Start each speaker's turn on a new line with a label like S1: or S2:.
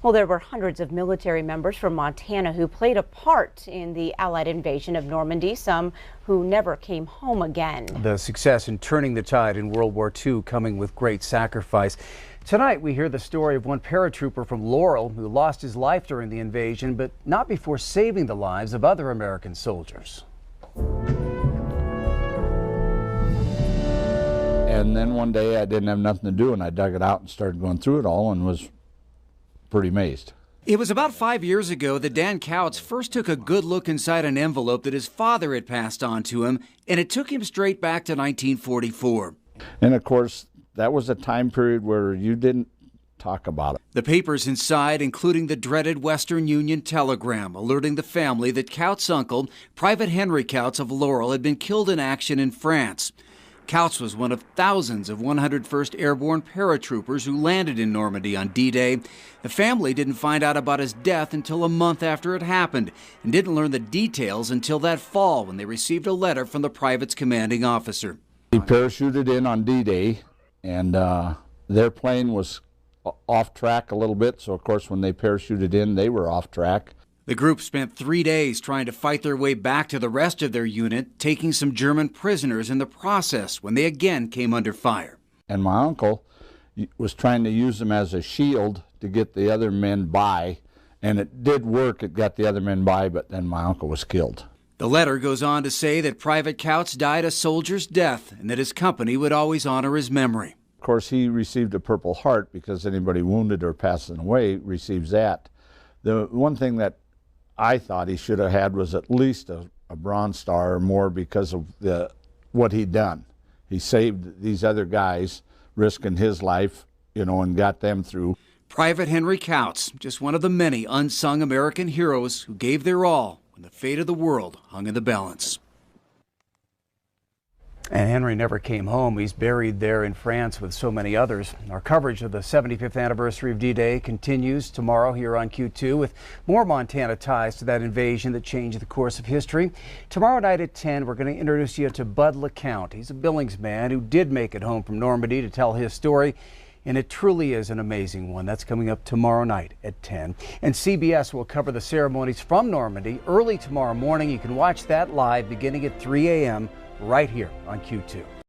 S1: Well, there were hundreds of military members from Montana who played a part in the Allied invasion of Normandy, some who never came home again.
S2: The success in turning the tide in World War II coming with great sacrifice. Tonight, we hear the story of one paratrooper from Laurel who lost his life during the invasion, but not before saving the lives of other American soldiers.
S3: And then one day I didn't have nothing to do, and I dug it out and started going through it all and was pretty amazed.
S4: It was about 5 years ago that Dan Couts first took a good look inside an envelope that his father had passed on to him, and it took him straight back to 1944.
S3: And of course, that was a time period where you didn't talk about it.
S4: The papers inside, including the dreaded Western Union telegram alerting the family that Couts' uncle, Private Henry Couts of Laurel, had been killed in action in France. Couts was one of thousands of 101st Airborne paratroopers who landed in Normandy on D-Day. The family didn't find out about his death until a month after it happened and didn't learn the details until that fall when they received a letter from the private's commanding officer.
S3: He parachuted in on D-Day, and their plane was off track a little bit, so of course when they parachuted in, they were off track.
S4: The group spent 3 days trying to fight their way back to the rest of their unit, taking some German prisoners in the process when they again came under fire.
S3: And my uncle was trying to use them as a shield to get the other men by, and it did work. It got the other men by, but then my uncle was killed.
S4: The letter goes on to say that Private Couts died a soldier's death and that his company would always honor his memory.
S3: Of course, he received a Purple Heart because anybody wounded or passing away receives that. The one thing that I thought he should have had was at least a Bronze Star or more because of what he'd done. He saved these other guys, risking his life, and got them through.
S4: Private Henry Couts, just one of the many unsung American heroes who gave their all when the fate of the world hung in the balance.
S2: And Henry never came home. He's buried there in France with so many others. Our coverage of the 75th anniversary of D-Day continues tomorrow here on Q2 with more Montana ties to that invasion that changed the course of history. Tomorrow night at 10, we're going to introduce you to Bud LeCount. He's a Billings man who did make it home from Normandy to tell his story, and it truly is an amazing one. That's coming up tomorrow night at 10. And CBS will cover the ceremonies from Normandy early tomorrow morning. You can watch that live beginning at 3 a.m. right here on Q2.